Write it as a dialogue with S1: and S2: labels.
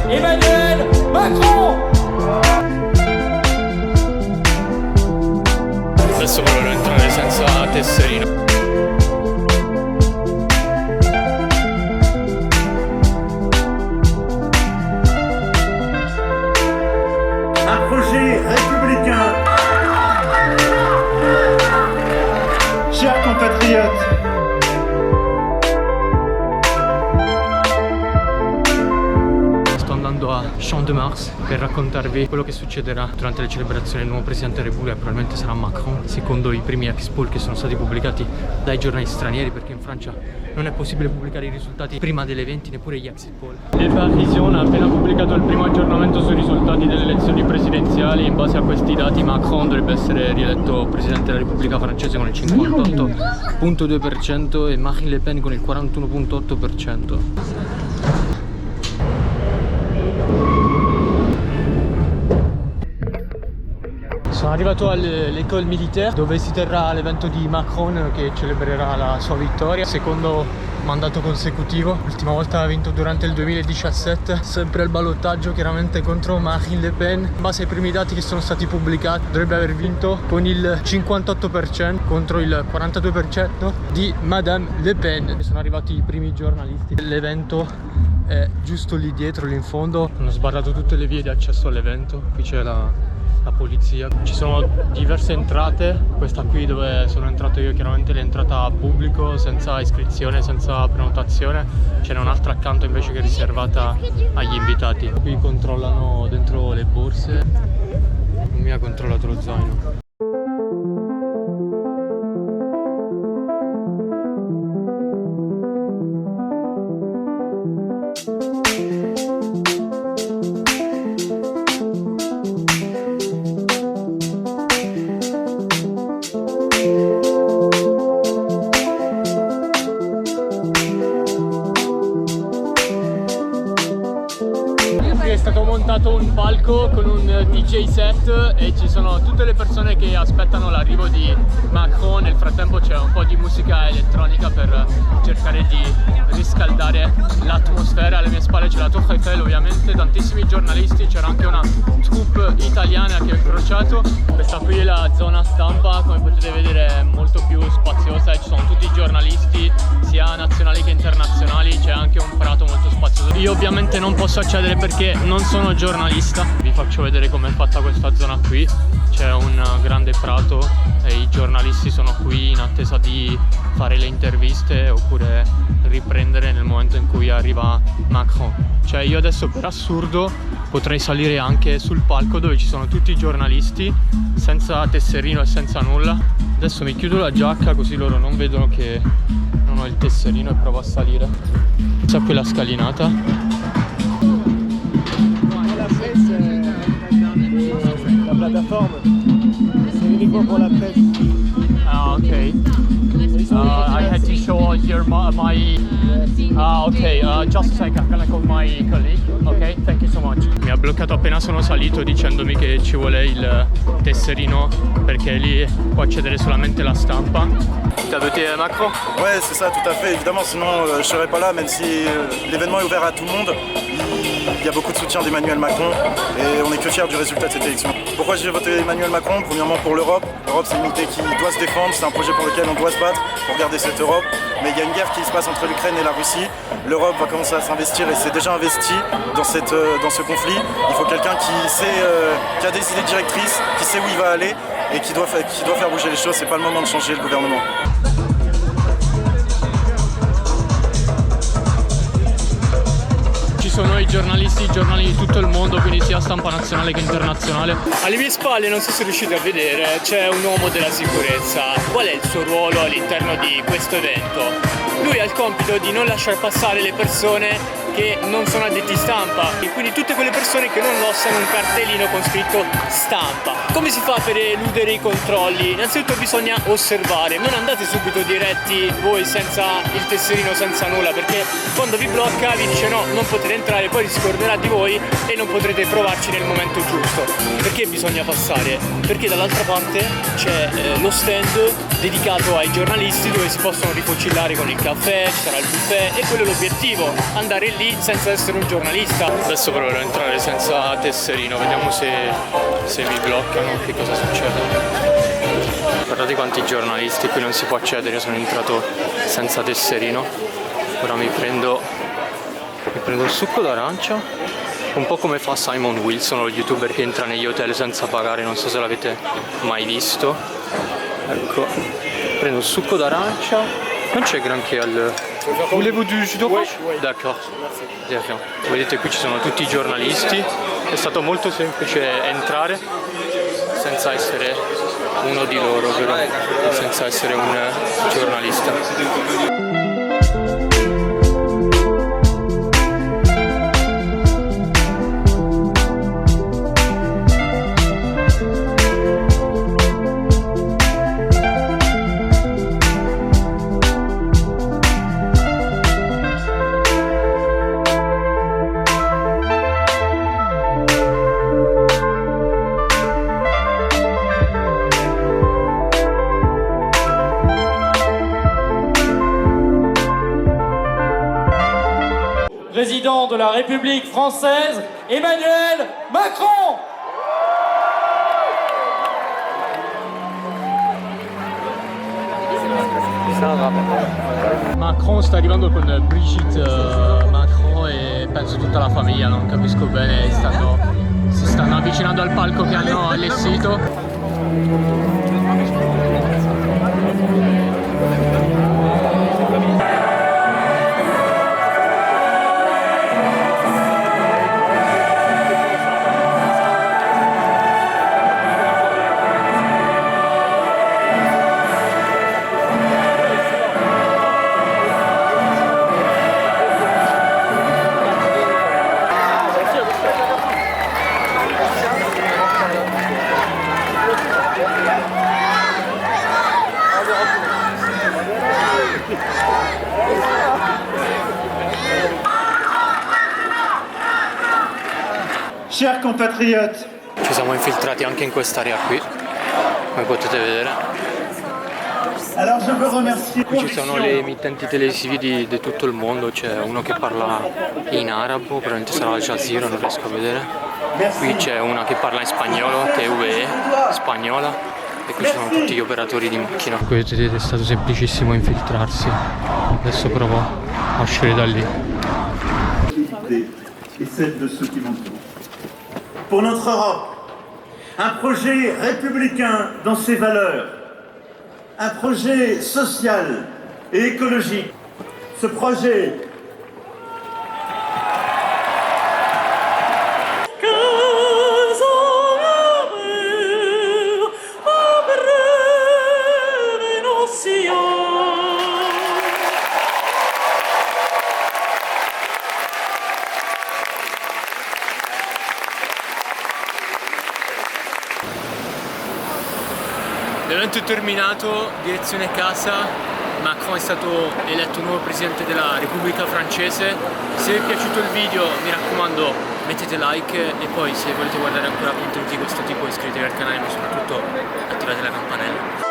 S1: Emmanuel Macron.
S2: Adesso vogliono entrare senza tesserino.
S3: Un projet républicain. Chers compatriotes,
S2: sto andando a Champ de Mars per raccontarvi quello che succederà durante le celebrazioni del nuovo Presidente della Repubblica. Probabilmente sarà Macron, secondo i primi ex poll che sono stati pubblicati dai giornalisti stranieri, perché in Francia non è possibile pubblicare i risultati prima delle 20, neppure gli exit poll. Le Parisien ha appena pubblicato il primo aggiornamento sui risultati delle elezioni presidenziali. In base a questi dati Macron dovrebbe essere rieletto Presidente della Repubblica francese con il 58,2% e Marine Le Pen con il 41,8%. Sono arrivato all'École Militaire dove si terrà l'evento di Macron che celebrerà la sua vittoria, secondo mandato consecutivo. L'ultima volta ha vinto durante il 2017, sempre al ballottaggio chiaramente contro Marine Le Pen. In base ai primi dati che sono stati pubblicati dovrebbe aver vinto con il 58% contro il 42% di Madame Le Pen. Sono arrivati i primi giornalisti. L'evento è giusto lì dietro, lì in fondo. Hanno sbarrato tutte le vie di accesso all'evento. Qui c'è la polizia. Ci sono diverse entrate, questa qui dove sono entrato io chiaramente è l'entrata a pubblico, senza iscrizione, senza prenotazione. Ce n'è un'altra accanto invece che è riservata agli invitati. Qui controllano dentro le borse, non mi ha controllato lo zaino. È stato montato un palco con un DJ set e ci sono tutte le persone che aspettano l'arrivo di Macron. Nel frattempo c'è un po' di musica elettronica per cercare di riscaldare l'atmosfera. Alle mie spalle c'è la Tour Eiffel, ovviamente tantissimi giornalisti, c'era anche una troupe italiana che ho incrociato. Questa qui è la zona stampa, come potete vedere è molto più spaziosa e ci sono tutti i giornalisti sia nazionali che internazionali, c'è anche un prato molto spazioso. Io ovviamente non posso accedere perché non sono giornalista. Vi faccio vedere com'è fatta questa zona qui. C'è un grande prato e i giornalisti sono qui in attesa di fare le interviste oppure riprendere nel momento in cui arriva Macron. Cioè io adesso per assurdo potrei salire anche sul palco dove ci sono tutti i giornalisti senza tesserino e senza nulla. Adesso mi chiudo la giacca così loro non vedono che non ho il tesserino e provo a salire. C'è qui la scalinata.
S3: la plateforme, c'est uniquement pour la presse.
S2: Ah, ok. I had to show here my okay, just a second, I'm gonna call my colleague. Ok, thank you so much. Mi ha bloccato appena sono salito dicendomi che ci vuole il tesserino perché lì può accedere solamente la stampa. T'as voté Macron?
S4: Ouais, c'est ça, tout à fait. Évidemment, sinon je serais pas là, même si l'événement est ouvert à tout le monde. Il y a beaucoup de soutien d'Emmanuel Macron et on est que fiers du résultat de cette élection. Pourquoi j'ai voté Emmanuel Macron? Premièrement pour l'Europe. L'Europe, c'est une unité qui doit se défendre, c'est un projet pour lequel on doit se battre pour garder cette Europe. Mais il y a une guerre qui se passe entre l'Ukraine et la Russie. L'Europe va commencer à s'investir et s'est déjà investi dans ce conflit. Il faut quelqu'un qui sait, qui a des idées directrices, qui sait où il va aller et qui doit faire bouger les choses. C'est pas le moment de changer le gouvernement.
S2: Ci sono i giornalisti di tutto il mondo, quindi sia stampa nazionale che internazionale. Alle mie spalle, non so se riuscite a vedere, c'è un uomo della sicurezza. Qual è il suo ruolo all'interno di questo evento? Lui ha il compito di non lasciar passare le persone che non sono addetti stampa e quindi tutte quelle persone che non indossano un cartellino con scritto stampa. Come si fa per eludere i controlli? Innanzitutto bisogna osservare, non andate subito diretti voi senza il tesserino, senza nulla, perché quando vi blocca vi dice no, non potete entrare, poi si scorderà di voi e non potrete provarci nel momento giusto. Perché bisogna passare? Perché dall'altra parte c'è lo stand dedicato ai giornalisti dove si possono rifocillare con il caffè, ci sarà il buffet e quello è l'obiettivo, andare lì entri senza essere un giornalista. Adesso proverò a entrare senza tesserino, vediamo se mi bloccano, che cosa succede. Guardate quanti giornalisti, qui non si può accedere, io sono entrato senza tesserino. Ora mi prendo un succo d'arancia, un po' come fa Simon Wilson, lo youtuber che entra negli hotel senza pagare, non so se l'avete mai visto. Ecco, prendo un succo d'arancia, non c'è granché al... Volevo du jus d'orange? D'accord. Vedete qui ci sono tutti i giornalisti, è stato molto semplice entrare senza essere uno di loro, però senza essere un giornalista.
S1: Président de la République française, Emmanuel Macron.
S2: Macron sta arrivando con Brigitte Macron e penso tutta la famiglia, non capisco bene, si stanno avvicinando al palco che hanno allestito.
S3: Chers compatriotes,
S2: Ci siamo infiltrati anche in quest'area qui, come potete vedere.
S3: alors je veux remercier
S2: Qui ci sono le emittenti televisive di tutto il mondo, c'è uno che parla in arabo, probabilmente sarà Al Jazeera, non riesco a vedere. Qui c'è una che parla in spagnolo, TVE, spagnola, e qui ci sono tutti gli operatori di macchina. Come vedete è stato semplicissimo infiltrarsi, adesso provo a uscire da lì.
S3: et celle de ceux qui m'entourent. Pour notre Europe, un projet républicain dans ses valeurs, un projet social et écologique. Ce projet
S2: L'evento è terminato, direzione casa, Macron è stato eletto nuovo presidente della Repubblica Francese. Se vi è piaciuto il video mi raccomando mettete like e poi se volete guardare ancora contenuti di questo tipo iscrivetevi al canale ma soprattutto attivate la campanella.